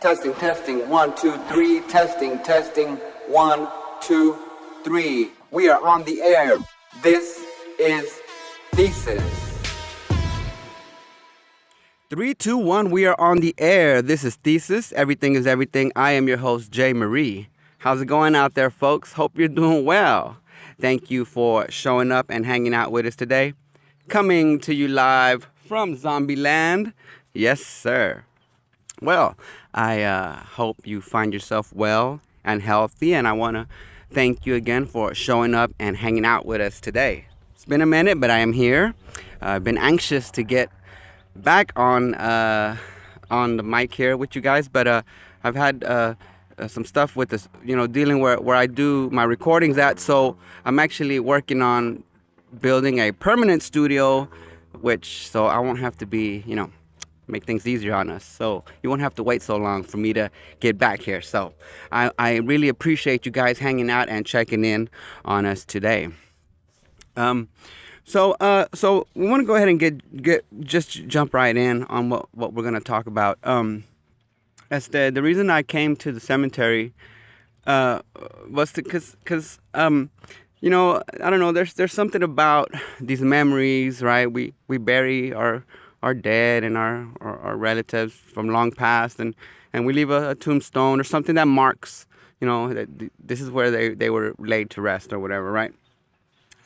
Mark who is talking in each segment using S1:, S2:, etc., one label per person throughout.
S1: Testing, testing, 1, 2, 3, testing, testing, 1, 2, 3. We are on the air. This is Thesis.
S2: 3, 2, 1, we are on the air. This is Thesis. Everything is everything. I am your host, Jay Marie. How's it going out there, folks? Hope you're doing well. Thank you for showing up and hanging out with us today. Coming to you live from Zombieland. Yes, sir. Well, I hope you find yourself well and healthy, and I want to thank you again for showing up and hanging out with us today. It's been a minute, but I am here. I've been anxious to get back on the mic here with you guys, but I've had some stuff with this, dealing where I do my recordings at. So I'm actually working on building a permanent studio, so I won't have to be, make things easier on us. So you won't have to wait so long for me to get back here. So I really appreciate you guys hanging out and checking in on us today. So we want to go ahead and just jump right in on what we're going to talk about. As the reason I came to the cemetery was because I don't know, there's something about these memories, right? We bury our dead and our relatives from long past, and we leave a tombstone or something that marks, that this is where they were laid to rest or whatever, right?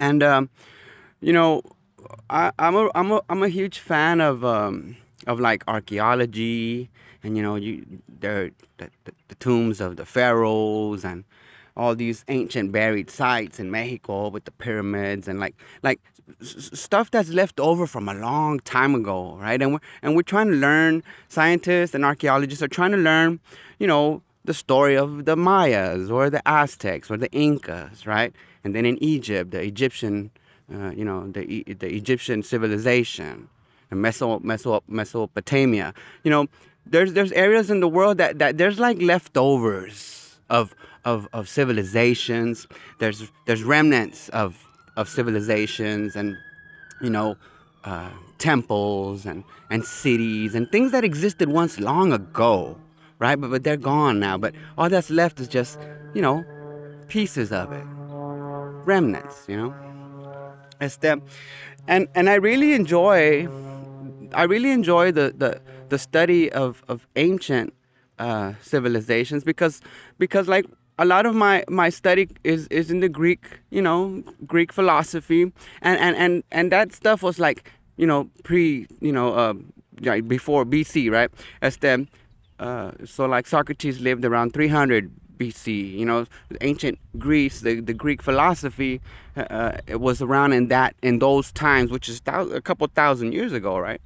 S2: And I'm a huge fan of like archaeology, and the tombs of the pharaohs and all these ancient buried sites in Mexico with the pyramids and like stuff that's left over from a long time ago, right? And we're trying to learn. Scientists and archaeologists are trying to learn, the story of the Mayas or the Aztecs or the Incas, right? And then in Egypt, the Egyptian, the Egyptian civilization, and Mesopotamia. There's areas in the world that there's like leftovers of civilizations. There's remnants of civilizations, and temples and cities and things that existed once long ago, right? But they're gone now. But all that's left is just pieces of it, remnants. It's them, and I really enjoy the study of ancient civilizations because like a lot of my study is in the Greek philosophy, and that stuff was like before BC, right? So like Socrates lived around 300 BC. Ancient Greece, the Greek philosophy, it was around in those times, which is a couple thousand years ago, right?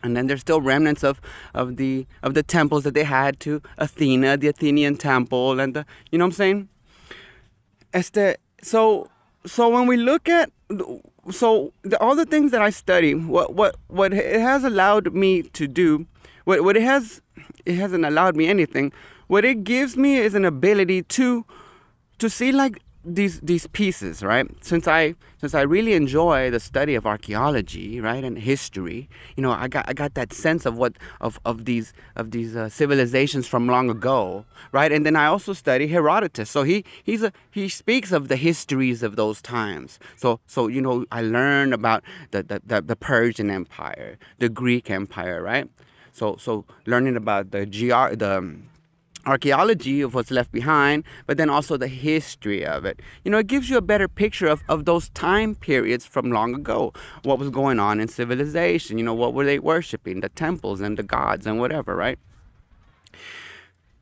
S2: And then there's still remnants of the temples that they had to Athena, the Athenian temple, and you know what I'm saying? So when we look at all the things that I study, what it has allowed me to do, it hasn't allowed me anything. What it gives me is an ability to see like these pieces, right? Since I really enjoy the study of archaeology, right, and history, I got that sense of these civilizations from long ago, right? And then I also study Herodotus, so he speaks of the histories of those times. So I learned about the Persian Empire, the Greek Empire, right? So learning about the archaeology of what's left behind, but then also the history of it. It gives you a better picture of those time periods from long ago. What was going on in civilization? What were they worshiping? The temples and the gods and whatever, right?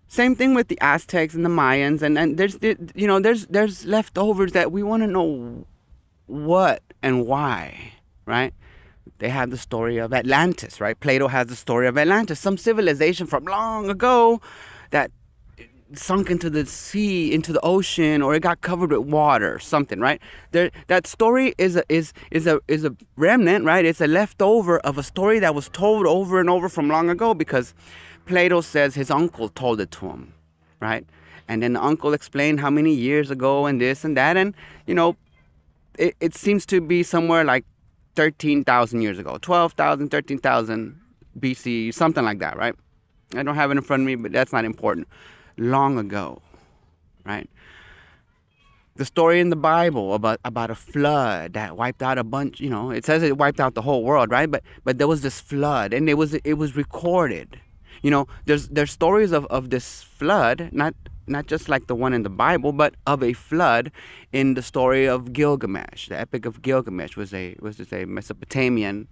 S2: Same thing with the Aztecs and the Mayans, and there's leftovers that we want to know what and why, right? They have the story of Atlantis, right? Plato has the story of Atlantis, some civilization from long ago that sunk into the sea, into the ocean, or it got covered with water, something, right? That story is a remnant, right? It's a leftover of a story that was told over and over from long ago, because Plato says his uncle told it to him, right? And then the uncle explained how many years ago and this and that, and it seems to be somewhere like 13,000 years ago, 12,000, 13,000 BC, something like that, right? I don't have it in front of me, but that's not important. Long ago, right? The story in the Bible about a flood that wiped out a bunch. It says it wiped out the whole world, right? But there was this flood, and it was recorded. There's stories of this flood, not just like the one in the Bible, but of a flood in the story of Gilgamesh. The Epic of Gilgamesh was just a Mesopotamian.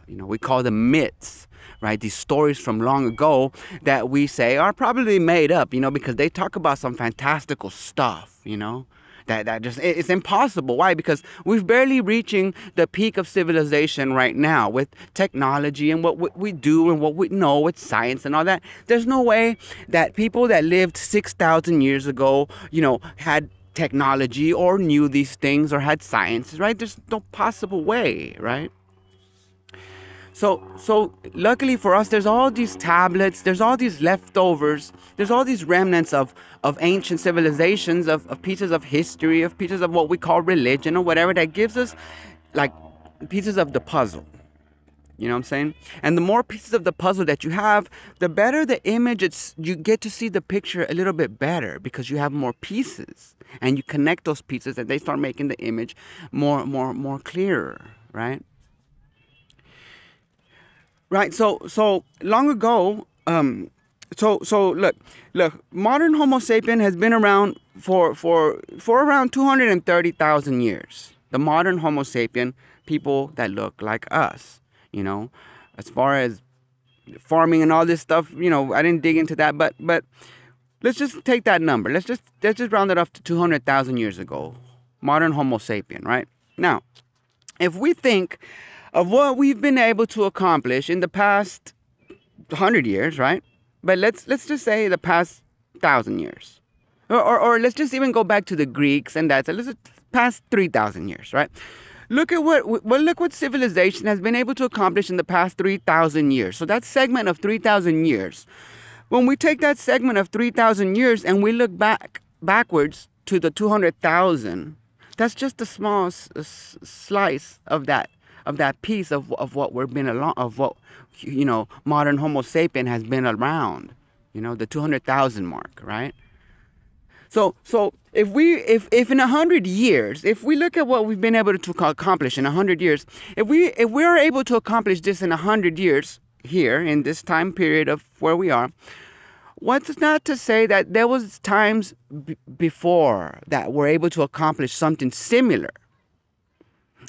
S2: We call them myths, right? These stories from long ago that we say are probably made up, because they talk about some fantastical stuff, that just it's impossible. Why? Because we're barely reaching the peak of civilization right now with technology and what we do and what we know with science and all that. There's no way that people that lived 6,000 years ago, had technology or knew these things or had science, right? There's no possible way, right? So luckily for us, there's all these tablets, there's all these leftovers, there's all these remnants of ancient civilizations, of pieces of history, of pieces of what we call religion or whatever, that gives us like pieces of the puzzle. You know what I'm saying? And the more pieces of the puzzle that you have, the better the image. You get to see the picture a little bit better because you have more pieces, and you connect those pieces, and they start making the image more clearer, right? Right. So long ago, so look, modern Homo sapien has been around for around 230,000 years. The modern Homo sapien, people that look like us, as far as farming and all this stuff, I didn't dig into that, but let's just take that number. Let's just round it up to 200,000 years ago. Modern Homo sapien, right? Now, if we think of what we've been able to accomplish in the past 100 years, right? But let's just say the past 1,000 years. Or let's just even go back to the Greeks and that. So let's just past 3,000 years, right? Look what civilization has been able to accomplish in the past 3,000 years. So that segment of 3,000 years. When we take that segment of 3,000 years and we look backwards to the 200,000, that's just a small slice of that piece of what we've been along, of what modern Homo sapien has been around, the 200,000 mark, right? So if in 100 years, if we look at what we've been able to accomplish in 100 years, if we are able to accomplish this in 100 years here in this time period of where we are, what's not to say that there was times before that we're able to accomplish something similar,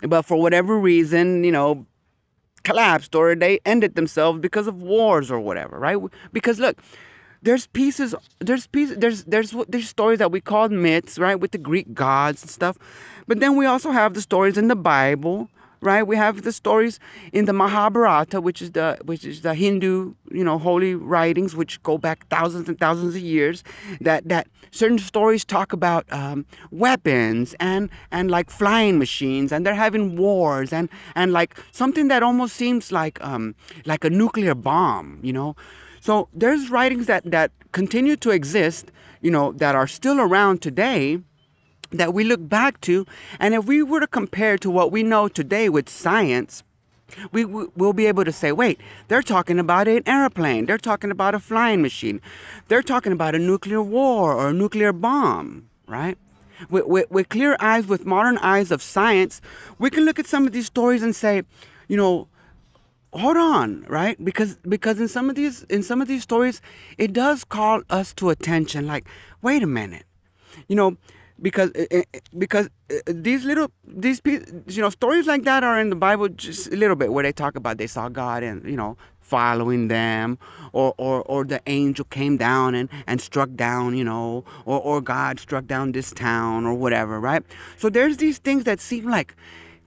S2: but for whatever reason, collapsed, or they ended themselves because of wars or whatever, right? Because look, there's stories that we call myths, right, with the Greek gods and stuff, but then we also have the stories in the Bible, right? We have the stories in the Mahabharata, which is the Hindu, holy writings, which go back thousands and thousands of years. That certain stories talk about weapons and like flying machines, and they're having wars and like something that almost seems like a nuclear bomb, So there's writings that continue to exist, that are still around today, that we look back to, and if we were to compare to what we know today with science, we'll be able to say, wait, they're talking about an airplane, they're talking about a flying machine, they're talking about a nuclear war or a nuclear bomb, right? With clear eyes, with modern eyes of science, we can look at some of these stories and say, hold on, right? Because in some of these stories, it does call us to attention. Like, wait a minute, because stories like that are in the Bible just a little bit, where they talk about they saw God and following them, or the angel came down and struck down, or God struck down this town or whatever, right? So there's these things that seem like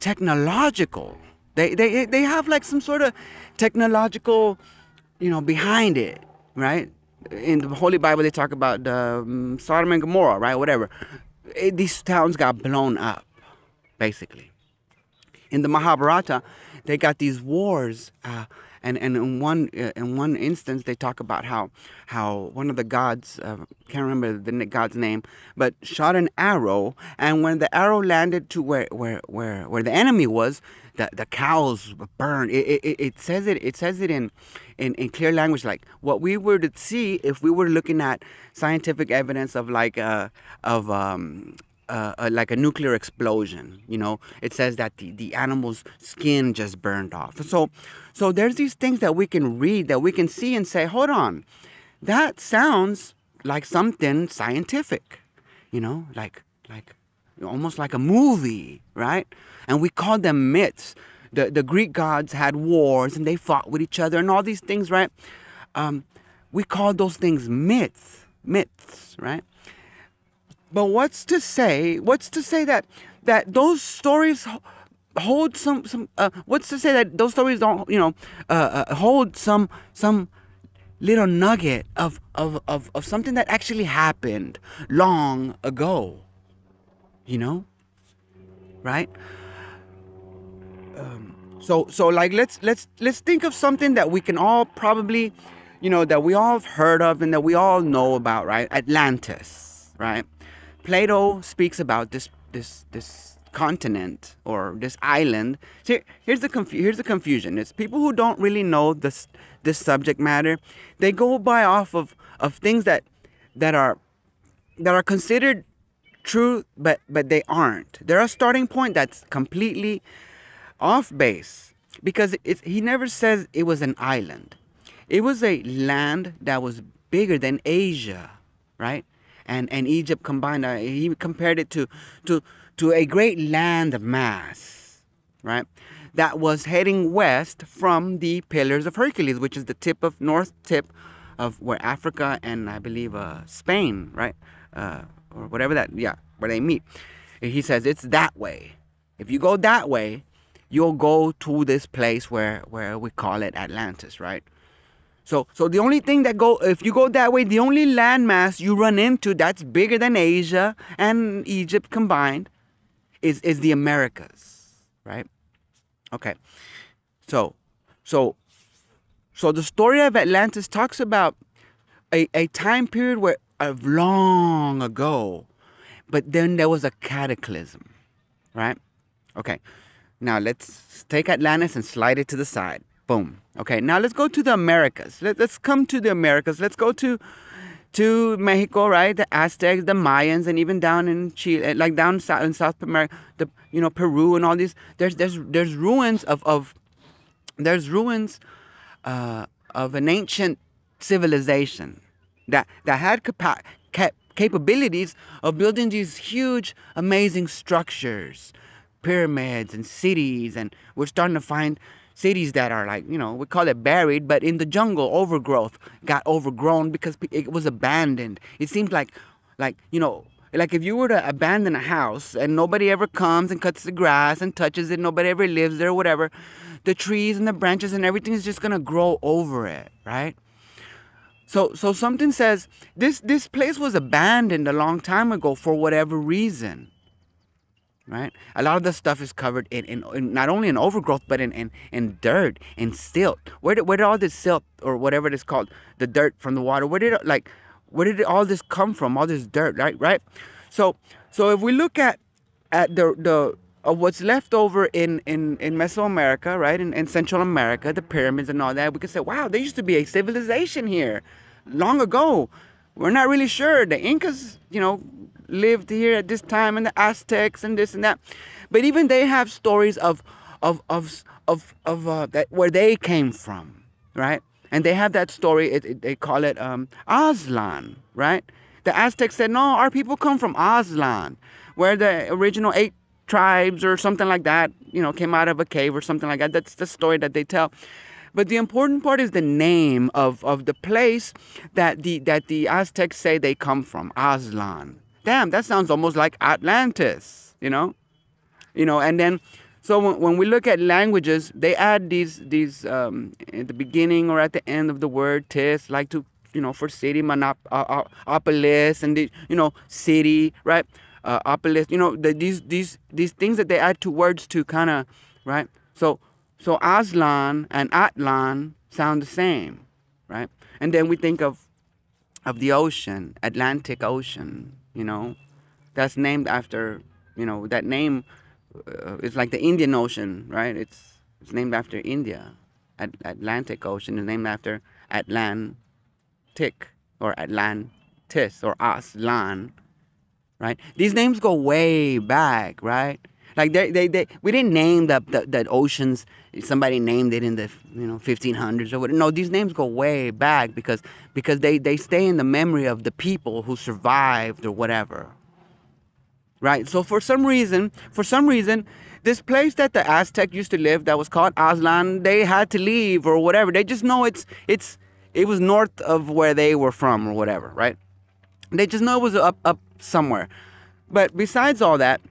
S2: technological. They have like some sort of technological, behind it, right? In the Holy Bible, they talk about the Sodom and Gomorrah, right? Whatever. These towns got blown up, basically. In the Mahabharata, they got these wars, and in one instance, they talk about how one of the gods, can't remember the god's name, but shot an arrow, and when the arrow landed to where the enemy was, the cows were burned. It says it in clear language, like what we were to see if we were looking at scientific evidence of like a nuclear explosion. It says that the animal's skin just burned off. So there's these things that we can read, that we can see and say, hold on, that sounds like something scientific, like almost like a movie, right? And we call them myths. The Greek gods had wars and they fought with each other and all these things, right? We call those things myths, right? But what's to say that those stories hold some what's to say that those stories don't hold some little nugget of something that actually happened long ago, you know right? So like let's think of something that we can all probably, that we all have heard of and that we all know about, right? Atlantis, right? Plato speaks about this continent or this island. Here's the confusion. It's people who don't really know this subject matter. They go by off of things that are considered true, but they aren't. They're a starting point that's completely off base, because he never says it was an island. It was a land that was bigger than Asia, right? And Egypt combined. He compared it to a great land mass, right? That was heading west from the Pillars of Hercules, which is the north tip of where Africa and I believe Spain, right? Or whatever where they meet. He says it's that way. If you go that way, you'll go to this place where we call it Atlantis, right? So the only thing if you go that way, the only landmass you run into that's bigger than Asia and Egypt combined is the Americas, right? Okay. So the story of Atlantis talks about a time period where of long ago, but then there was a cataclysm, right? Okay. Now let's take Atlantis and slide it to the side. Boom. Okay. Now let's go to the Americas. Let's come to the Americas. Let's go to Mexico, right? The Aztecs, the Mayans, and even down in Chile, like down south in South America, Peru and all these. There's ruins there's ruins of an ancient civilization that had capabilities of building these huge, amazing structures, pyramids and cities. And we're starting to find cities that are like, we call it buried, but in the jungle, got overgrown because it was abandoned. It seems like if you were to abandon a house and nobody ever comes and cuts the grass and touches it, nobody ever lives there or whatever, the trees and the branches and everything is just going to grow over it, right? So something says this place was abandoned a long time ago for whatever reason, right? A lot of the stuff is covered in not only in overgrowth, but in dirt and silt. Where did all this silt or whatever it is called, the dirt from the water, where did all this come from? All this dirt, right? So if we look at the what's left over in Mesoamerica, right, in Central America, the pyramids and all that, we could say, wow, there used to be a civilization here long ago. We're not really sure. The Incas, lived here at this time, and the Aztecs and this and that. But even they have stories of that where they came from, right? And they have that story. They call it Aztlan, right? The Aztecs said, no, our people come from Aztlan, where the original 8 tribes or something like that, came out of a cave or something like that. That's the story that they tell. But the important part is the name of the place that the Aztecs say they come from, Aztlan. Damn, that sounds almost like Atlantis, and then so when we look at languages, they add these at the beginning or at the end of the word tis, like to for city, opolis, and the city, right? Opolis, these things that they add to words to kind of, right? So Aslan and Atlan sound the same, right? And then we think of the ocean, Atlantic Ocean, that's named after, that name it's like the Indian Ocean, right? It's named after India. Atlantic Ocean is named after Atlantic or Atlantis or Aslan, right? These names go way back, right? Like we didn't name the oceans. Somebody named it in the 1500s or whatever. No, these names go way back because they stay in the memory of the people who survived or whatever, right? So for some reason, this place that the Aztec used to live that was called Aztlan, they had to leave or whatever. They just know it was north of where they were from or whatever, right? They just know it was up somewhere. But besides all that,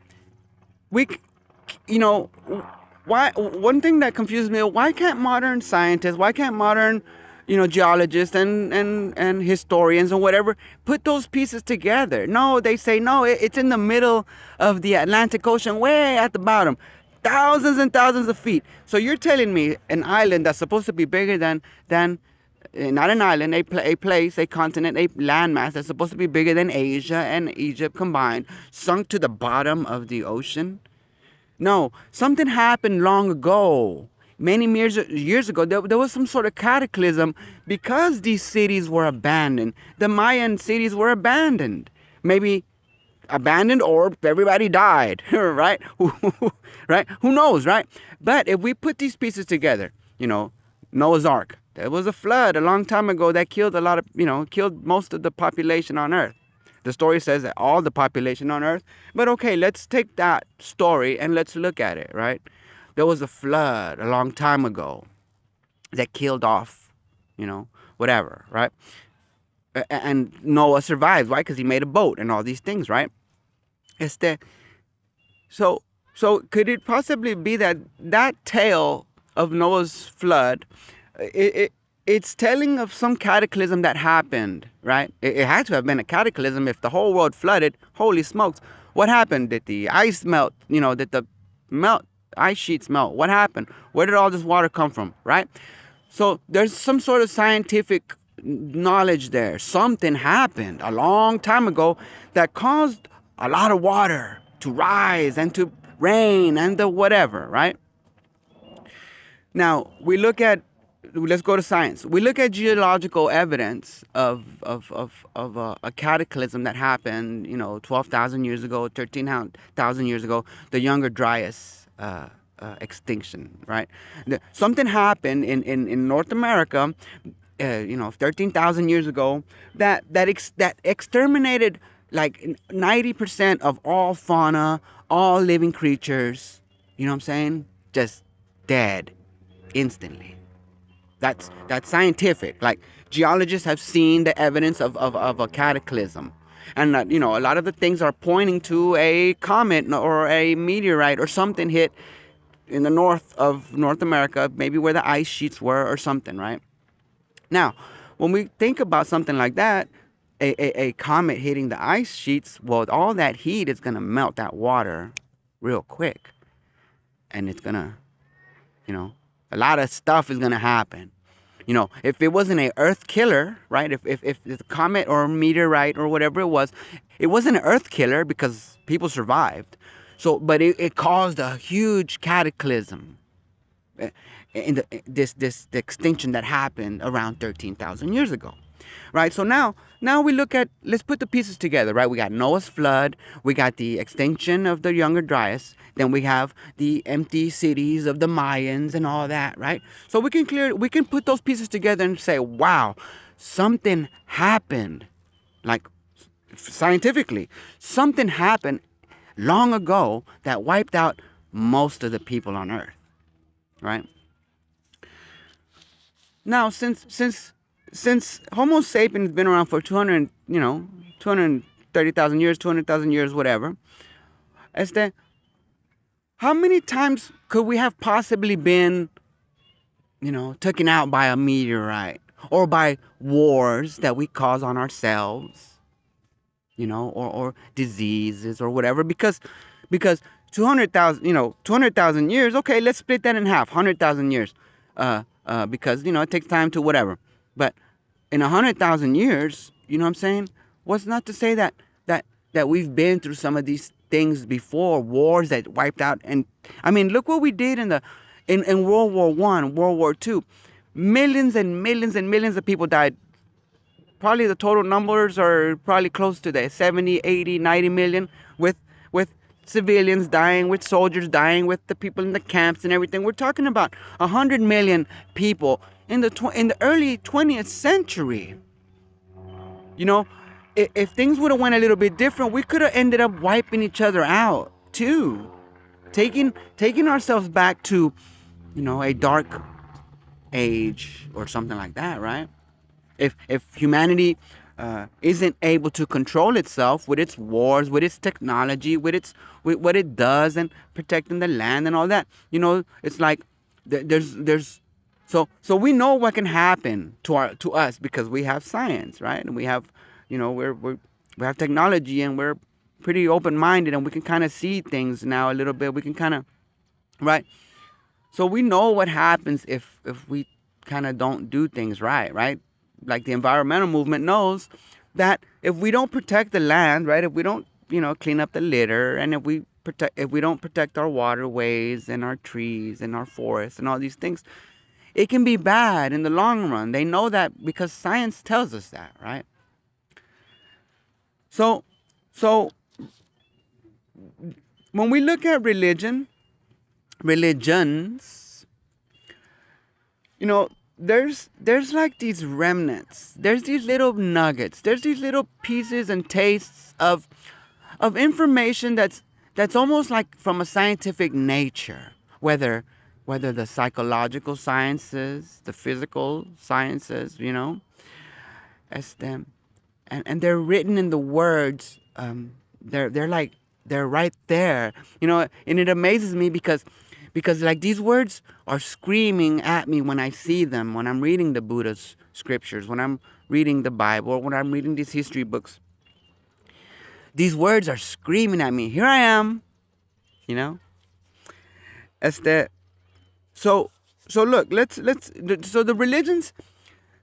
S2: we, you know, why one thing that confuses me: why can't modern scientists, why can't modern, geologists and historians and whatever put those pieces together? No, they say no, it's in the middle of the Atlantic Ocean, way at the bottom, thousands and thousands of feet. So you're telling me an island that's supposed to be bigger than not an island, a place, a continent, a landmass that's supposed to be bigger than Asia and Egypt combined, sunk to the bottom of the ocean? No, something happened long ago. Many years ago, there was some sort of cataclysm because these cities were abandoned. The Mayan cities were abandoned. Maybe abandoned or everybody died, right? Right? Who knows, right? But if we put these pieces together, Noah's Ark, there was a flood a long time ago that killed killed most of the population on Earth. The story says that all the population on Earth. But okay, let's take that story and let's look at it, right? There was a flood a long time ago that killed off, whatever, right? And Noah survived, right? Because he made a boat and all these things, right? Este, so, so could it possibly be that tale of Noah's flood, it's telling of some cataclysm that happened, right? It had to have been a cataclysm if the whole world flooded. Holy smokes. What happened? Did the ice melt? Did the ice sheets melt? What happened? Where did all this water come from, right? So there's some sort of scientific knowledge there. Something happened a long time ago that caused a lot of water to rise and to rain and the whatever, right? Now, let's go to science. We look at geological evidence of a cataclysm that happened, 12,000 years ago, 13,000 years ago, the Younger Dryas extinction, right? Something happened in North America, 13,000 years ago that exterminated like 90% of all fauna, all living creatures. You know what I'm saying? Just dead instantly. That's scientific. Like, geologists have seen the evidence of a cataclysm. And, a lot of the things are pointing to a comet or a meteorite or something hit in the north of North America, maybe where the ice sheets were or something, right? Now, when we think about something like that, a comet hitting the ice sheets, well, all that heat is going to melt that water real quick. And it's going to, a lot of stuff is going to happen. If it wasn't an earth killer, right? If the comet or meteorite or whatever it wasn't an earth killer because people survived. So, but it caused a huge cataclysm in the extinction that happened around 13,000 years ago, right? So now let's put the pieces together, right? We got Noah's flood, we got the extinction of the Younger Dryas, then we have the empty cities of the Mayans and all that, right? So we can put those pieces together and say, wow, something happened, like scientifically, something happened long ago that wiped out most of the people on Earth, right? Now, since Homo sapiens has been around for 230,000 years, 200,000 years, whatever, how many times could we have possibly been, taken out by a meteorite or by wars that we cause on ourselves, or diseases or whatever? Because 200,000 years, okay, let's split that in half, 100,000 years, because, it takes time to whatever. But in 100,000 years, you know what I'm saying? What's not to say that we've been through some of these things before, wars that wiped out. And I mean, look what we did in World War One, World War Two. Millions and millions and millions of people died. Probably the total numbers are probably close to that 70, 80, 90 million, with civilians dying, with soldiers dying, with the people in the camps and everything. We're talking about 100 million people in the early 20th century. You know, if things would have went a little bit different, we could have ended up wiping each other out too, taking ourselves back to, a dark age or something like that, right? If humanity isn't able to control itself with its wars, with its technology, with what it does, and protecting the land and all that, it's like there's so we know what can happen to us because we have science, right? And we have, we have technology, and we're pretty open minded, and we can kind of see things now a little bit. We can kind of, right? So we know what happens if we kind of don't do things right? Like the environmental movement knows that if we don't protect the land, right? If we don't, clean up the litter, and if we don't protect our waterways and our trees and our forests and all these things, it can be bad in the long run. They know that because science tells us that, right? So when we look at religions, there's like these remnants. There's these little nuggets. There's these little pieces and tastes of information that's almost like from a scientific nature. Whether the psychological sciences, the physical sciences, as them, and they're written in the words. They're right there, and it amazes me because like these words are screaming at me when I see them, when I'm reading the Buddha's scriptures, when I'm reading the Bible, when I'm reading these history books. These words are screaming at me. Here I am, Este. So look, so the religions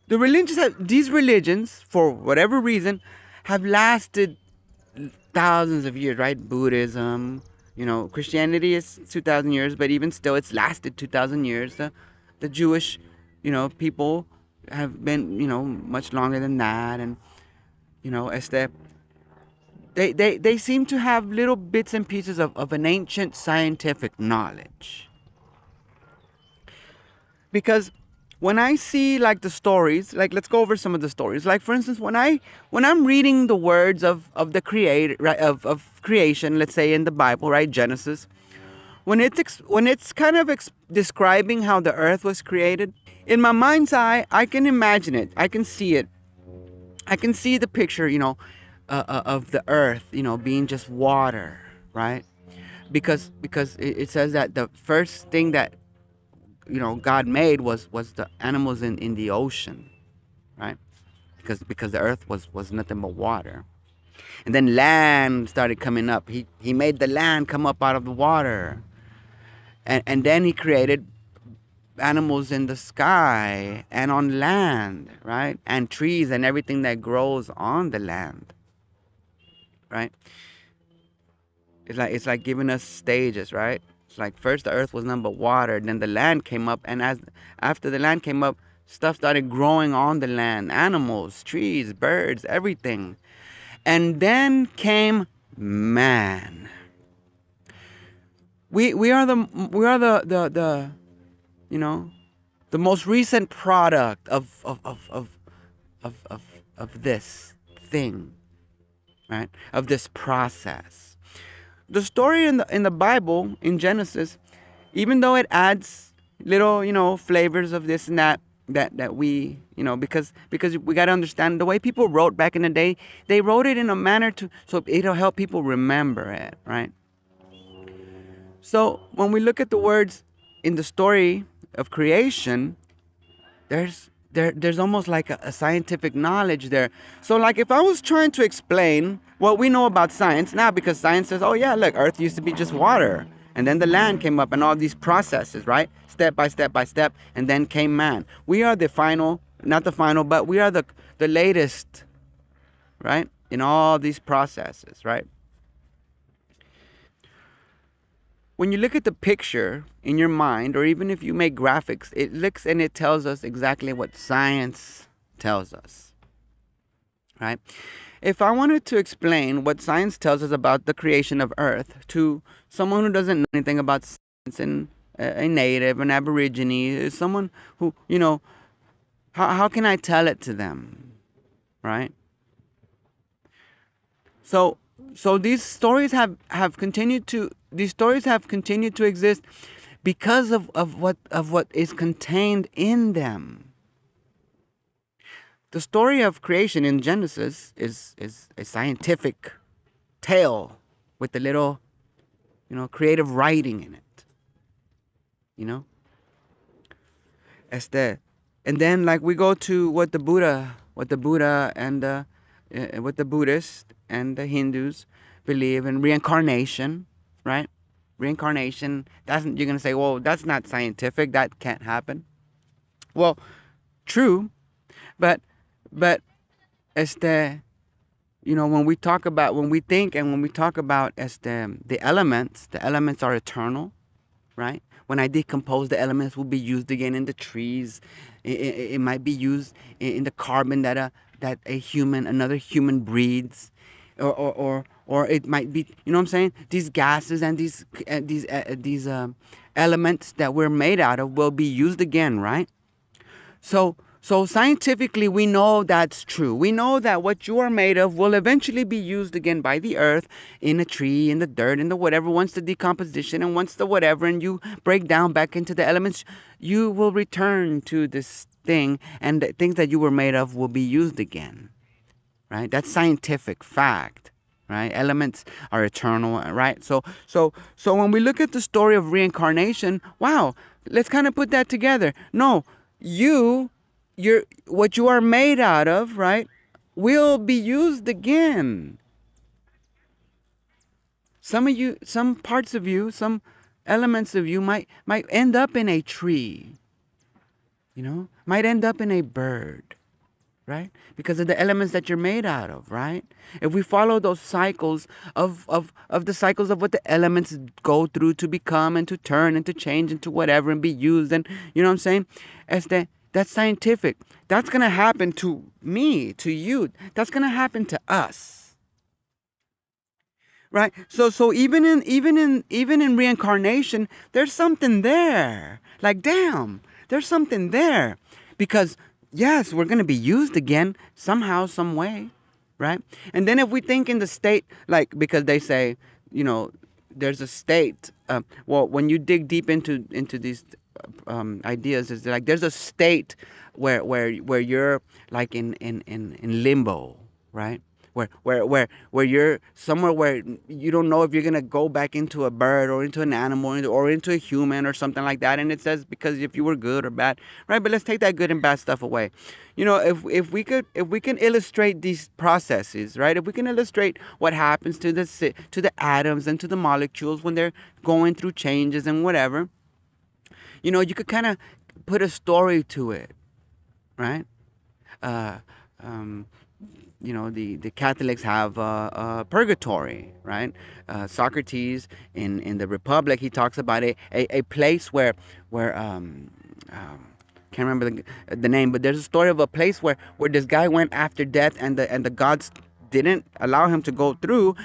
S2: these religions, for whatever reason, have lasted thousands of years, right? Buddhism, Christianity is 2,000 years, but even still, it's lasted 2,000 years. The Jewish, people have been, much longer than that. And, they seem to have little bits and pieces of an ancient scientific knowledge. Because when I see like the stories, like let's go over some of the stories. Like for instance, when I'm reading the words of the creator, right, of creation, let's say in the Bible, right, Genesis, when it's kind of describing how the earth was created, in my mind's eye, I can imagine it. I can see it. I can see the picture, of the earth, being just water, right? Because it says that the first thing that God made was the animals in the ocean, right? Because the earth was nothing but water. And then land started coming up. He made the land come up out of the water. And then he created animals in the sky and on land, right? And trees and everything that grows on the land, right? It's like giving us stages, right? It's like first the earth was nothing but water, then the land came up, and after the land came up, stuff started growing on the land, animals, trees, birds, everything. And then came man. We are the the most recent product of this thing, right? Of this process. The story in the Bible, in Genesis, even though it adds little flavors of this and that we because we got to understand the way people wrote back in the day. They wrote it in a manner so it'll help people remember it, right? So when we look at the words in the story of creation, there's almost like a scientific knowledge there. So like if I was trying to explain what we know about science now, because science says, oh yeah, look, earth used to be just water, and then the land came up and all these processes, right? Step by step by step, and then came man. We are the final, not the final, but we are the latest, right? In all these processes, right? when you look at the picture in your mind, or even if you make graphics, it looks and it tells us exactly what science tells us, right? If I wanted to explain what science tells us about the creation of Earth to someone who doesn't know anything about science, and a native, an aborigine, someone who, how can I tell it to them, right? So, so these stories have continued to exist because of what is contained in them. The story of creation in Genesis is a scientific tale with a little, creative writing in it. You know, este, and then like we go to what the Buddha and what the Buddhists and the Hindus believe in reincarnation, right? Reincarnation. You're gonna say, well, that's not scientific. That can't happen. Well, true, but but este, when we think and when we talk about the elements are eternal, right? When I decompose, the elements will be used again in the trees. It might be used in the carbon another human breathes, or it might be, you know what I'm saying? These gases and these elements that we're made out of will be used again, right? So scientifically, we know that's true. We know that what you are made of will eventually be used again by the earth, in a tree, in the dirt, in the whatever. Once the decomposition and once the whatever, and you break down back into the elements, you will return to this thing, and the things that you were made of will be used again, right? That's scientific fact, right? Elements are eternal, right? So when we look at the story of reincarnation, wow, let's kind of put that together. No, you what you are made out of, right, will be used again. Some parts of you, some elements of you might end up in a tree, might end up in a bird, right? Because of the elements that you're made out of, right? If we follow those cycles of the cycles of what the elements go through to become and to turn and to change into whatever and be used, and you know what I'm saying? That's scientific. That's gonna happen to me, to you. That's gonna happen to us. Right? So even in reincarnation, there's something there. Like, damn, there's something there. Because yes, we're going to be used again somehow, some way, right? And then if we think in the state, like, because they say, you know there's a state, well, when you dig deep into these ideas, is like there's a state where you're like in limbo, right? Where you're somewhere where you don't know if you're gonna go back into a bird or into an animal or into a human or something like that. And it says because if you were good or bad, right? But let's take that good and bad stuff away. If we can illustrate these processes, right? If we can illustrate what happens to the atoms and to the molecules when they're going through changes and whatever, you could kind of put a story to it, right? Uh, um, the Catholics have purgatory, right? Socrates in the Republic, he talks about a place where can't remember the name, but there's a story of a place where this guy went after death, and the gods didn't allow him to go through.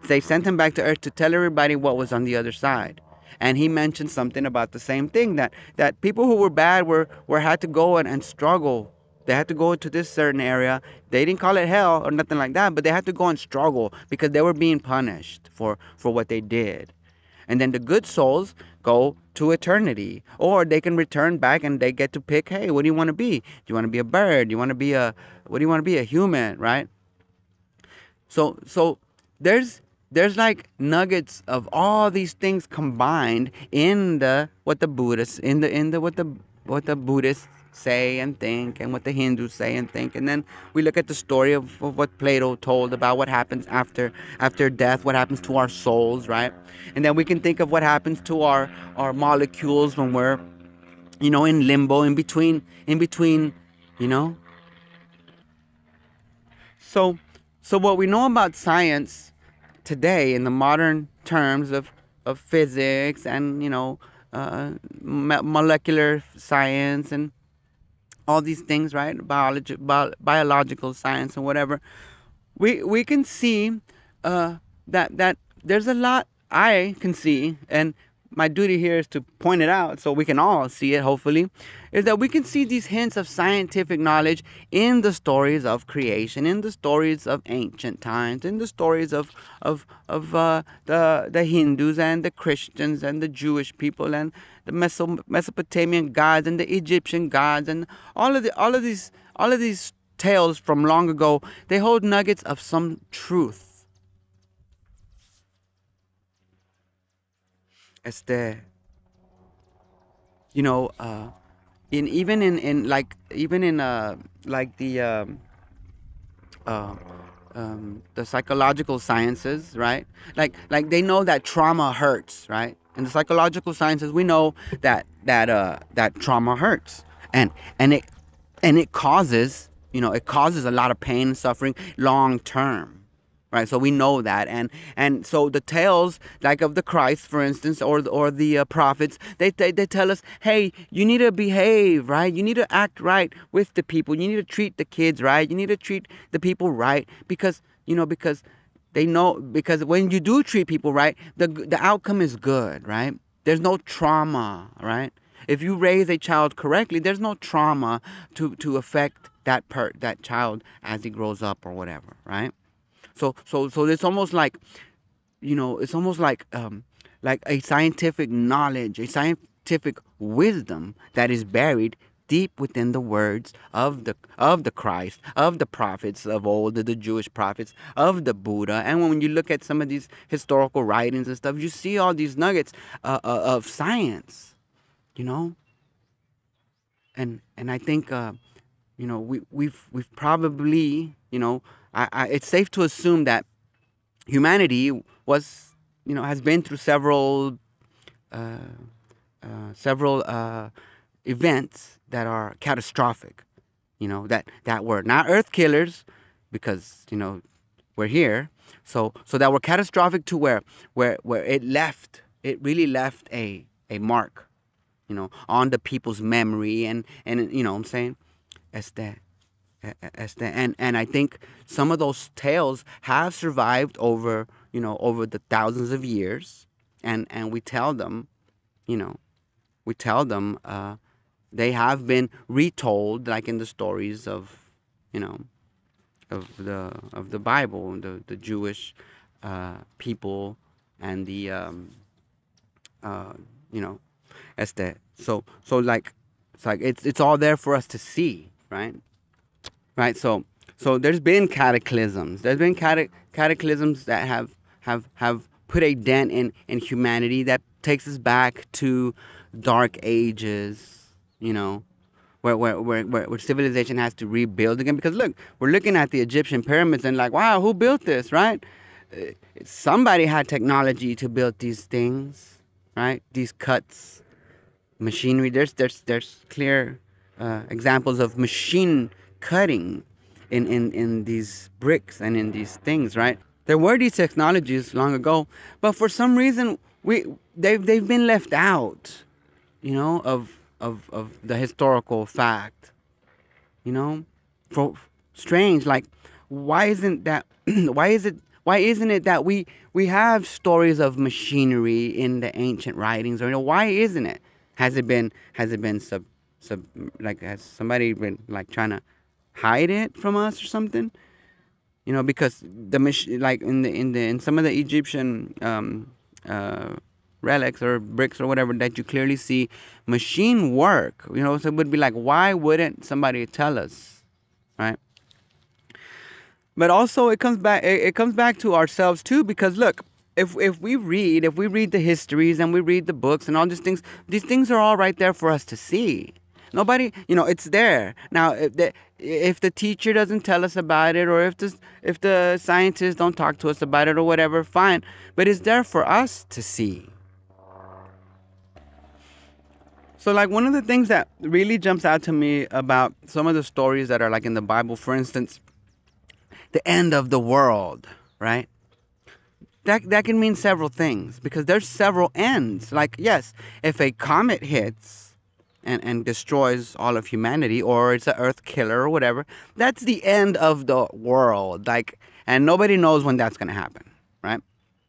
S2: They sent him back to Earth to tell everybody what was on the other side. And he mentioned something about the same thing, that people who were bad were had to go and struggle. They had to go into this certain area. They didn't call it hell or nothing like that, but they had to go and struggle because they were being punished for what they did. And then the good souls go to eternity, or they can return back and they get to pick, hey, what do you want to be? Do you want to be a bird? Do you want to be what do you want to be? A human, right? So there's like nuggets of all these things combined in the what the Buddhists in the what the Buddhists say and think, and what the Hindus say and think. And then we look at the story of what Plato told about what happens after death, what happens to our souls, right? And then we can think of what happens to our molecules when we're in limbo, in between you know so what we know about science today in the modern terms of of physics and molecular science and all these things, right? Biological science and whatever. We can see that there's a lot I can see, and my duty here is to point it out so we can all see it. Hopefully, is that we can see these hints of scientific knowledge in the stories of creation, in the stories of ancient times, in the stories of the Hindus and the Christians and the Jewish people and the Mesopotamian gods and the Egyptian gods and all of these tales from long ago. They hold nuggets of some truth. Este, you know, in even in like even in like uh, the psychological sciences, right? Like they know that trauma hurts, right? In the psychological sciences, we know that trauma hurts, and and it it causes a lot of pain and suffering long term, right? So we know that, and so the tales like of the Christ, for instance, or the prophets, they tell us, hey, you need to behave right, you need to act right with the people, you need to treat the kids right, you need to treat the people right, because they know, because when you do treat people right, the outcome is good, right? There's no trauma, right? If you raise a child correctly, there's no trauma to affect that child as he grows up or whatever, right? So it's almost like, like a scientific knowledge, a scientific wisdom that is buried deep within the words of the Christ, of the prophets of old, the Jewish prophets, of the Buddha. And when you look at some of these historical writings and stuff, you see all these nuggets of science, you know. And I think we've probably, it's safe to assume that humanity was, has been through uh, several events that are catastrophic, that were not earth killers, because we're here, so that were catastrophic to where it really left a mark, on the people's memory, and what I'm saying, este, and I think some of those tales have survived over the thousands of years, and you know, we tell them, they have been retold, like in the stories you know, of the Bible, the Jewish people, and the uh, you know, so like it's all there for us to see, right? Right. So there's been cataclysms. There's been cataclysms that have put a dent in humanity, that takes us back to dark ages, where civilization has to rebuild again. Because look, we're looking at the Egyptian pyramids and like, wow, who built this, right? Somebody had technology to build these things, right? These cuts, machinery. There's clear examples of machine cutting in these bricks and in these things, right? There were these technologies long ago, but for some reason they've been left out, of the historical fact, you know, for strange. Like, why isn't that? Why isn't it that we have stories of machinery in the ancient writings? Or why isn't it? Has it been sub like, has somebody been like trying to hide it from us or something? Because like in some of the Egyptian uh, relics or bricks or whatever, that you clearly see machine work. So it would be like, why wouldn't somebody tell us, right? But also it comes back to ourselves too, because look, if we read the histories and we read the books and all these things are all right there for us to see. Nobody, it's there. Now, if the teacher doesn't tell us about it, or if the scientists don't talk to us about it or whatever, fine. But it's there for us to see. So, like, one of the things that really jumps out to me about some of the stories that are like in the Bible, for instance, the end of the world, right? that can mean several things because there's several ends. Like, yes, if a comet hits and destroys all of humanity, or it's an earth killer or whatever, that's the end of the world. Like, and nobody knows when that's going to happen, right?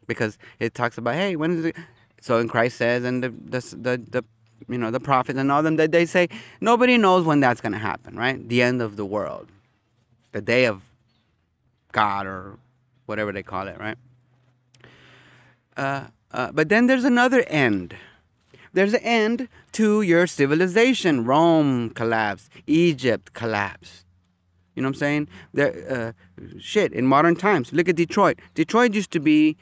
S2: Because it talks about, hey, when is it? So, and Christ says, and the the prophets and all them, that they say nobody knows when that's going to happen, right? The end of the world, the day of God, or whatever they call it, right? But then there's another end. There's an end to your civilization. Rome collapsed. Egypt collapsed. You know what I'm saying? Shit, in modern times, look at Detroit. Detroit used to be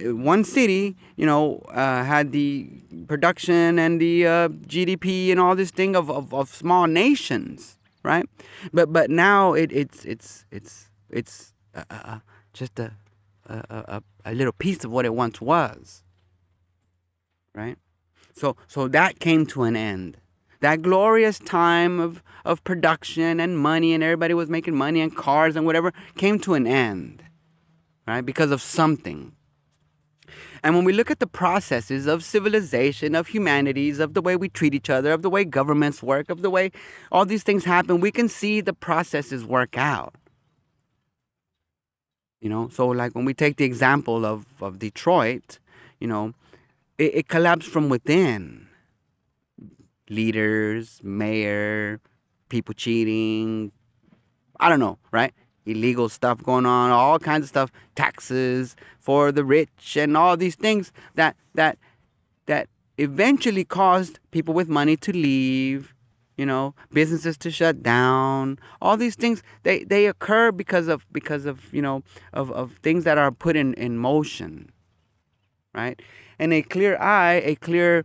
S2: one city, had the production and the GDP and all this thing of small nations, right? But now it's just a little piece of what it once was, right? So that came to an end. That glorious time of production and money, and everybody was making money and cars and whatever, came to an end, right? Because of something. And when we look at the processes of civilization, of humanities, of the way we treat each other, of the way governments work, of the way all these things happen, we can see the processes work out. So like when we take the example of Detroit, it collapsed from within. Leaders, mayor, people cheating, I don't know, right? Illegal stuff going on, all kinds of stuff, taxes for the rich and all these things that eventually caused people with money to leave, businesses to shut down. All these things, they occur because of of things that are put in motion, right? And a clear eye, a clear,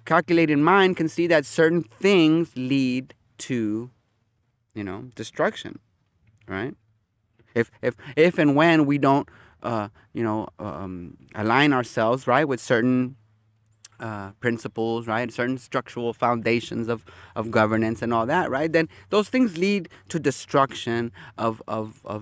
S2: calculated mind can see that certain things lead to, destruction, right? If and when we don't, align ourselves, right, with certain principles, right, certain structural foundations of governance and all that, right, then those things lead to destruction of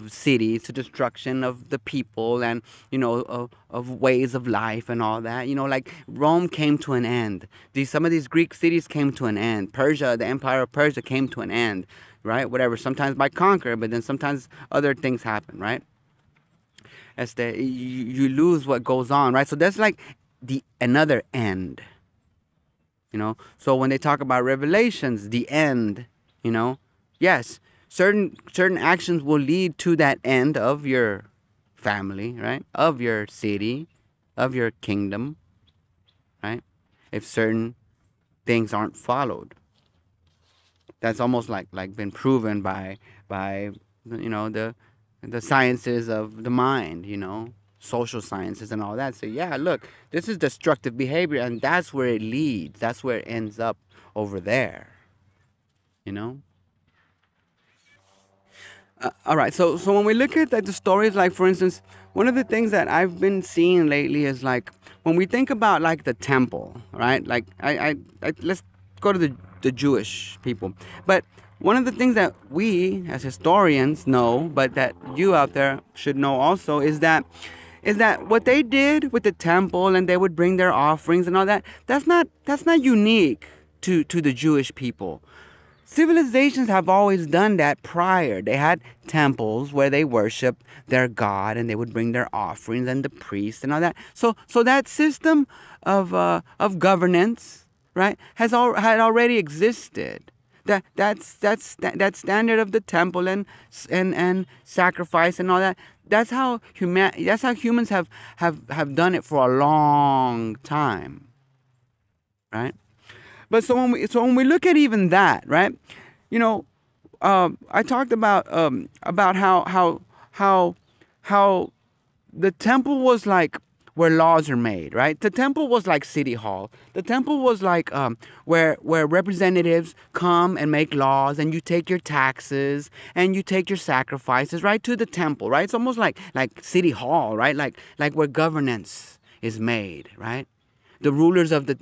S2: cities, to destruction of the people, and of ways of life and all that. Like Rome came to an end. Some of these Greek cities came to an end. Persia, the Empire of Persia, came to an end, right? Whatever. Sometimes by conquer, but then sometimes other things happen, right? As you lose what goes on, right? So that's like the another end, So when they talk about revelations, the end, yes, certain actions will lead to that end of your family, right? Of your city, of your kingdom, right? If certain things aren't followed, that's almost like been proven by the sciences of the mind, social sciences and all that. So yeah, look, this is destructive behavior, and that's where it leads. That's where it ends up over there, you know. All right, so when we look at the stories, like for instance, one of the things that I've been seeing lately is like when we think about like the temple, right? Like I let's go to the Jewish people, but one of the things that we as historians know, but that you out there should know also, is that what they did with the temple, and they would bring their offerings and all that. That's not unique to the Jewish people. Civilizations have always done that prior. They had temples where they worshiped their god, and they would bring their offerings, and the priests and all that. So that system of governance, right, had already existed. That standard of the temple and sacrifice and all that. That's how humans have done it for a long time, right? But so when we look at even that, right? You know, I talked about how the temple was like where laws are made, right? The temple was like city hall. The temple was like where representatives come and make laws, and you take your taxes and you take your sacrifices, right, to the temple, right? It's almost like city hall, right? Like where governance is made, right? The rulers of the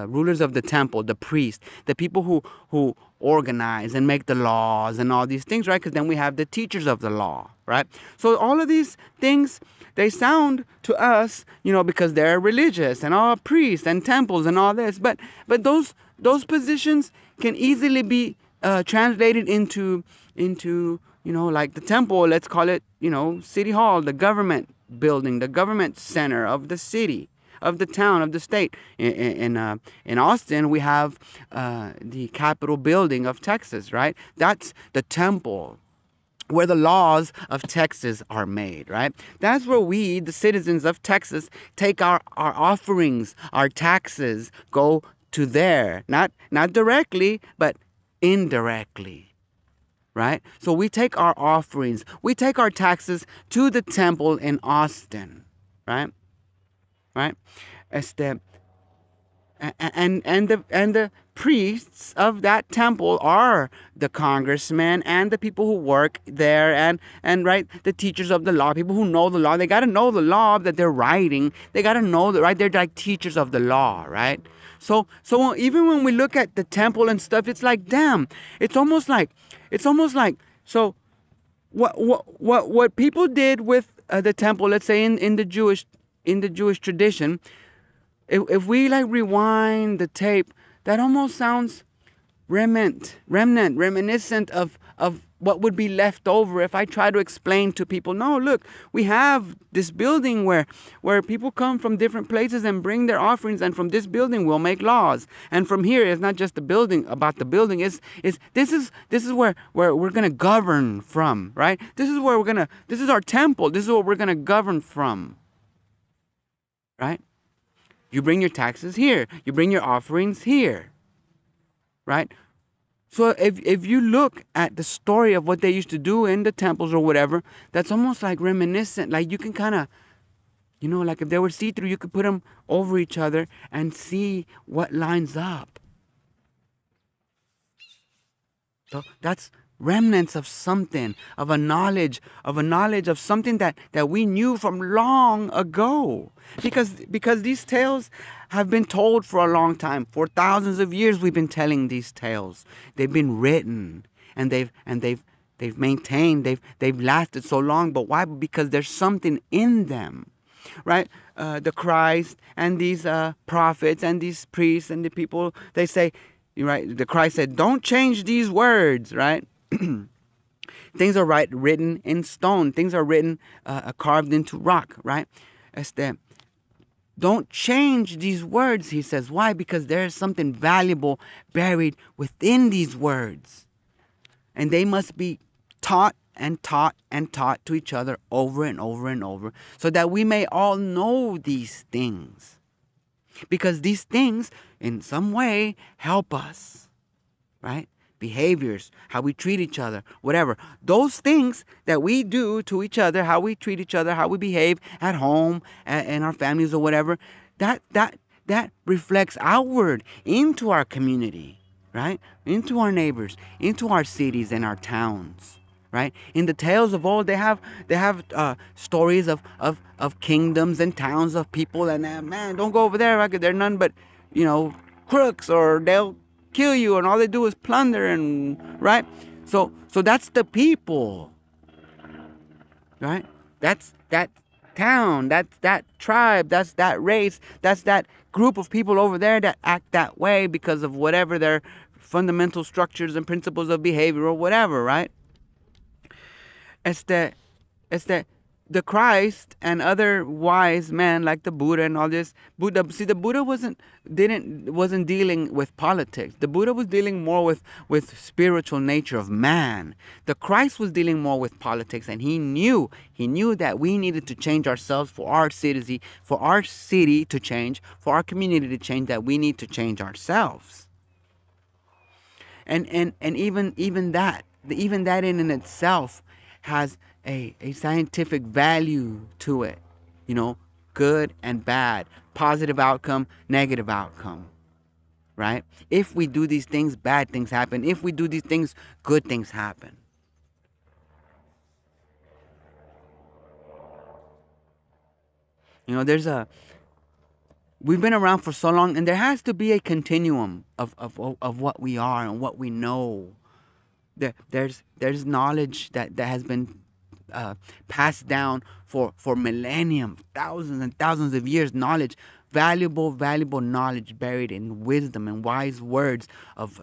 S2: rulers of the temple, the priests, the people who organize and make the laws and all these things, right? Because then we have the teachers of the law, right? So all of these things, they sound to us, because they're religious and all priests and temples and all this, but those positions can easily be translated into like the temple. Let's call it city hall, the government building, the government center of the city, of the town, of the state. In Austin, we have the Capitol building of Texas, right? That's the temple where the laws of Texas are made, right? That's where we, the citizens of Texas, take our offerings, our taxes, go to there. Not directly, but indirectly, right? So we take our offerings, we take our taxes to the temple in Austin, right? Right? Este, and the priests of that temple are the congressmen and the people who work there, and right, the teachers of the law, people who know the law. They got to know the law that they're writing. They got to know that, right? They're like teachers of the law, right? So even when we look at the temple and stuff, it's like, damn, it's almost like so what people did with the temple, let's say in the Jewish tradition. If we like rewind the tape, that almost sounds reminiscent of what would be left over if I try to explain to people, no, look, we have this building where people come from different places and bring their offerings, and from this building we'll make laws. And from here, it's not just the building, about the building, is this is where we're gonna govern from, right? This is our temple, this is what we're gonna govern from, right? You bring your taxes here. You bring your offerings here. Right? So if you look at the story of what they used to do in the temples or whatever, that's almost like reminiscent. Like you can kind of, like if they were see-through, you could put them over each other and see what lines up. So that's remnants of something, of a knowledge of something that we knew from long ago. Because these tales have been told for a long time. For thousands of years we've been telling these tales. They've been written, and they've maintained, they've lasted so long. But why? Because there's something in them, right? The Christ and these prophets and these priests and the people, they say, right, the Christ said, don't change these words, right? Things are written in stone. Things are written, carved into rock, right? Don't change these words, he says. Why? Because there is something valuable buried within these words. And they must be taught and taught and taught to each other over and over and over, so that we may all know these things. Because these things, in some way, help us, right? Behaviors, how we treat each other, whatever. Those things that we do to each other, how we treat each other, how we behave at home, in our families or whatever, that reflects outward into our community, right? Into our neighbors, into our cities and our towns, right? In the tales of old, they have stories of kingdoms and towns of people, and man, don't go over there, right? They're none but crooks, or they'll kill you, and all they do is plunder, and right. So that's the people, right? That's that town, that's that tribe, that's that race, that's that group of people over there that act that way because of whatever their fundamental structures and principles of behavior or whatever, right? It's that the Christ and other wise men like the Buddha and all this. The Buddha wasn't dealing with politics. The Buddha was dealing more with spiritual nature of man. The Christ was dealing more with politics, and he knew that we needed to change ourselves for our city to change, for our community to change, that we need to change ourselves. And even that in itself has a scientific value to it. Good and bad, positive outcome, negative outcome, right? If we do these things, bad things happen. If we do these things, good things happen. There's we've been around for so long, and there has to be a continuum of what we are and what we know. There's knowledge that has been uh, passed down for millennium, thousands and thousands of years. Knowledge, valuable knowledge buried in wisdom and wise words of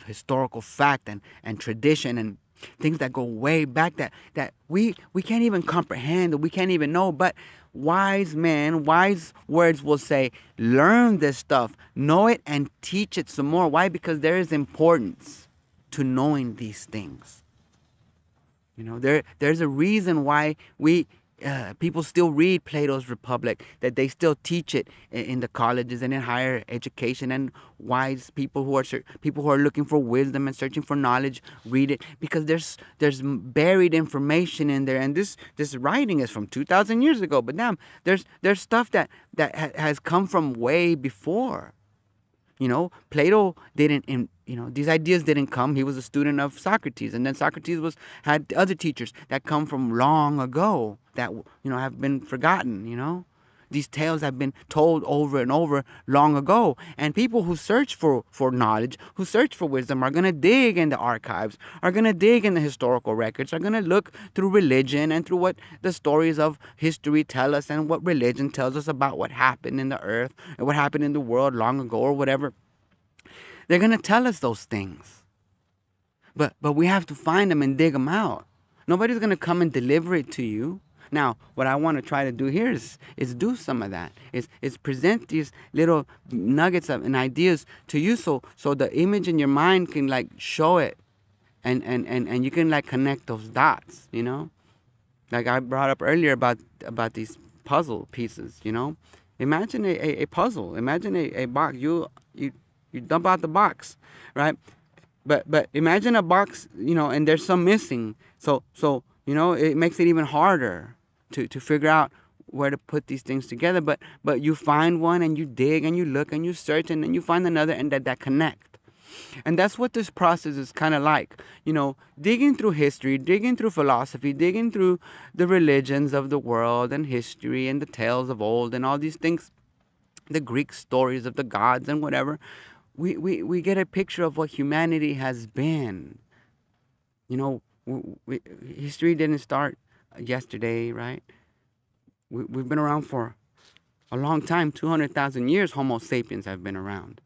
S2: historical fact and tradition and things that go way back that we can't even comprehend, or we can't even know. But wise men, wise words will say, learn this stuff, know it, and teach it some more. Why? Because there is importance to knowing these things. There's a reason why we people still read Plato's Republic, that they still teach it in the colleges and in higher education, and wise people who are looking for wisdom and searching for knowledge read it, because there's buried information in there. And this writing is from 2,000 years ago, but damn, there's stuff that has come from way before. Plato didn't, these ideas didn't come. He was a student of Socrates, and then Socrates had other teachers that come from long ago that have been forgotten. These tales have been told over and over long ago, and people who search for knowledge, who search for wisdom, are going to dig in the archives, are going to dig in the historical records, are going to look through religion and through what the stories of history tell us, and what religion tells us about what happened in the earth and what happened in the world long ago, or whatever. They're going to tell us those things. But we have to find them and dig them out. Nobody's going to come and deliver it to you. Now, what I want to try to do here is do some of that. Is present these little nuggets and ideas to you, so the image in your mind can like show it, and you can like connect those dots, Like I brought up earlier about these puzzle pieces, Imagine a puzzle. Imagine a box. You dump out the box, right? But imagine a box, and there's some missing. So it makes it even harder to figure out where to put these things together. But you find one, and you dig and you look and you search, and then you find another, and that connect. And that's what this process is kind of like. Digging through history, digging through philosophy, digging through the religions of the world and history and the tales of old and all these things, the Greek stories of the gods and whatever. We get a picture of what humanity has been. History didn't start yesterday, right? We've been around for a long time. 200,000 years Homo sapiens have been around.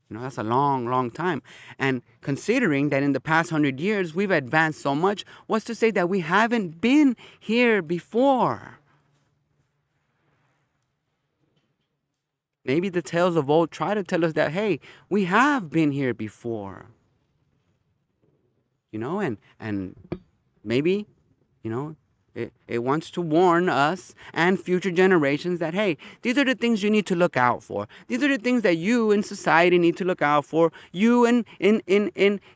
S2: That's a long time. And considering that in the past 100 years we've advanced so much, what's to say that we haven't been here before? Maybe the tales of old try to tell us that, hey, we have been here before. And maybe, it wants to warn us and future generations that, hey, these are the things you need to look out for. These are the things that you in society need to look out for. You in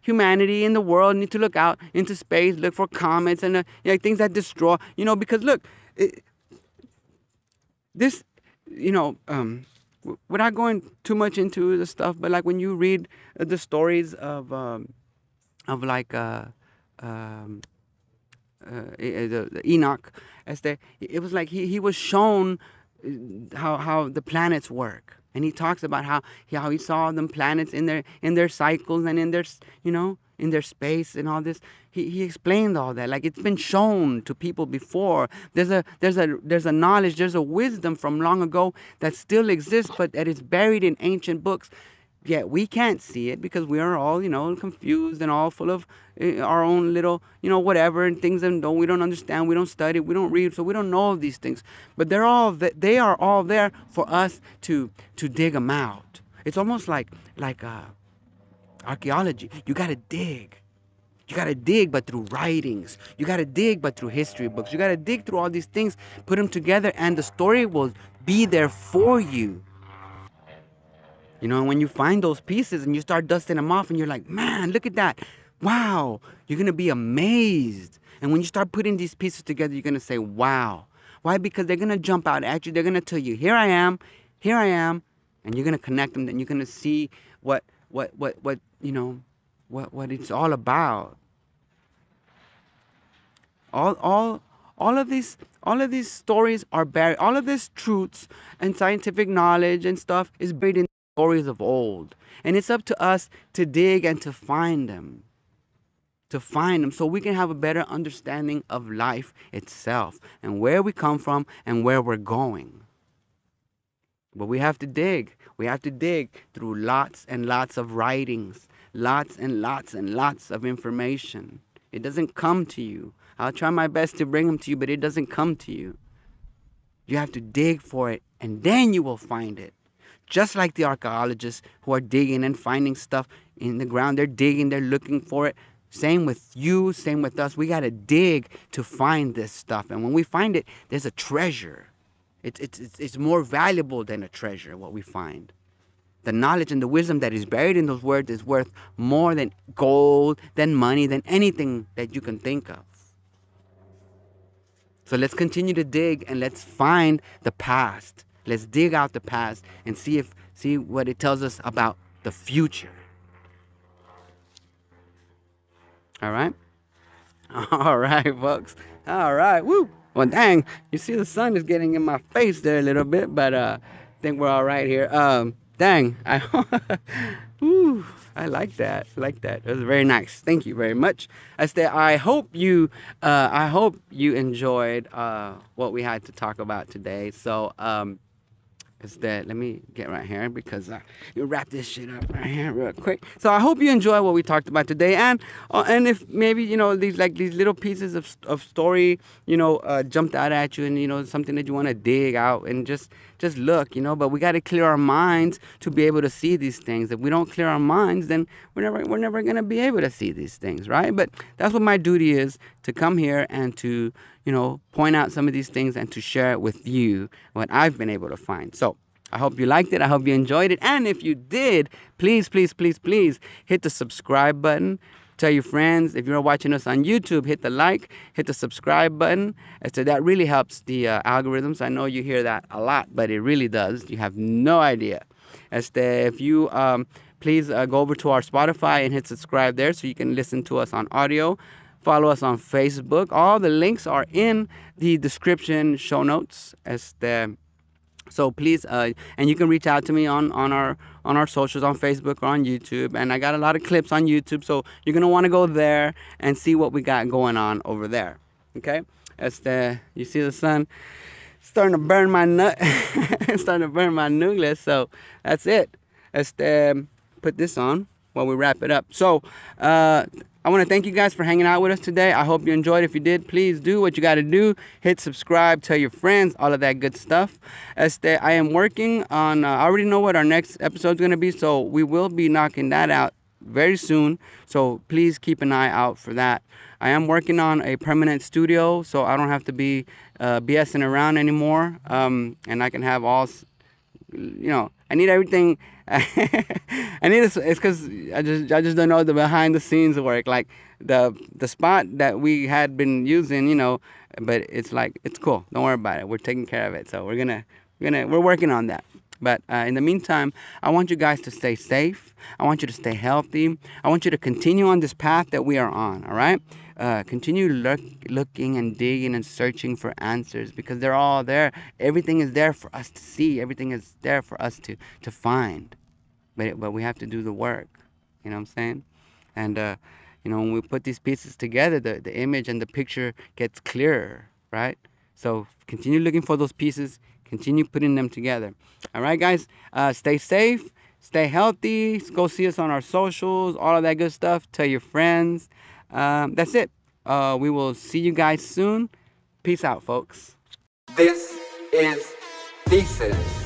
S2: humanity, in the world, need to look out into space, look for comets and things that destroy, because look, this, without going too much into the stuff, but like when you read the stories of like the Enoch, it was like he was shown how the planets work, and he talks about how he saw them planets in their cycles and in their in their space and all this. He explained all that, like it's been shown to people before. There's a knowledge, there's a wisdom from long ago that still exists, but that is buried in ancient books. Yet we can't see it because we are all, confused and all full of our own little, whatever, and things that we don't understand, we don't study, we don't read, so we don't know these things. But they are all there for us to dig them out. It's almost like archaeology. You gotta dig. You gotta dig, but through writings. You gotta dig, but through history books. You gotta dig through all these things, put them together, and the story will be there for you. And when you find those pieces and you start dusting them off and you're like, man, look at that. Wow. You're going to be amazed. And when you start putting these pieces together, you're going to say, wow. Why? Because they're going to jump out at you. They're going to tell you, here I am. And you're going to connect them. Then you're going to see what it's all about. all of these stories are buried. All of these truths and scientific knowledge and stuff is buried in stories of old. And it's up to us to dig and to find them. To find them so we can have a better understanding of life itself and where we come from and where we're going. But we have to dig. We have to dig through lots and lots of writings, lots and lots and lots of information. It doesn't come to you. I'll try my best to bring them to you, but it doesn't come to you. You have to dig for it, and then you will find it. Just like the archaeologists who are digging and finding stuff in the ground, they're digging, they're looking for it. Same with you, same with us. We got to dig to find this stuff. And when we find it, there's a treasure. It's more valuable than a treasure, what we find. The knowledge and the wisdom that is buried in those words is worth more than gold, than money, than anything that you can think of. So let's continue to dig and let's find the past. Let's dig out the past and see what it tells us about the future. All right? All right, folks. All right. Woo. Well, dang. You see the sun is getting in my face there a little bit, but I think we're all right here. Dang. Woo. I like that. I like that. It was very nice. Thank you very much. I hope you enjoyed what we had to talk about today. So let me get right here because you wrap this shit up right here real quick. So I hope you enjoy what we talked about today, and if maybe these little pieces of story jumped out at you, and something that you want to dig out and just look, but we got to clear our minds to be able to see these things. If we don't clear our minds, then we're never gonna be able to see these things, right? But that's what my duty is, to come here and to point out some of these things and to share it with you, what I've been able to find. So I hope you liked it. I hope you enjoyed it. And if you did, please, please, please, please hit the subscribe button. Tell your friends. If you're watching us on YouTube, hit the like, hit the subscribe button. So that really helps the algorithms. I know you hear that a lot, but it really does. You have no idea. If you please go over to our Spotify and hit subscribe there so you can listen to us on audio. Follow us on Facebook. All the links are in the description show notes. So please, and you can reach out to me on our socials, on Facebook or on YouTube. And I got a lot of clips on YouTube, so you're gonna want to go there and see what we got going on over there. Okay? You see the sun starting to burn my nut, starting to burn my nucleus. So that's it. Put this on while we wrap it up. So I want to thank you guys for hanging out with us today. I hope you enjoyed. If you did, please do what you got to do. Hit subscribe, tell your friends, all of that good stuff. I am working on, I already know what our next episode is going to be, so we will be knocking that out very soon. So please keep an eye out for that. I am working on a permanent studio, so I don't have to be BSing around anymore, and I can have all... I need everything. It's because I just don't know the behind the scenes work, like the spot that we had been using, but it's cool. Don't worry about it. We're taking care of it. So we're working on that. But in the meantime, I want you guys to stay safe. I want you to stay healthy. I want you to continue on this path that we are on. All right. Continue looking and digging and searching for answers, because they're all there. Everything is there for us to see. Everything is there for us to find. But we have to do the work. You know what I'm saying? And when we put these pieces together, the image and the picture gets clearer, right? So continue looking for those pieces. Continue putting them together. All right, guys. Stay safe. Stay healthy. Go see us on our socials. All of that good stuff. Tell your friends. That's it. We will see you guys soon. Peace out, folks.
S1: This is Thesis.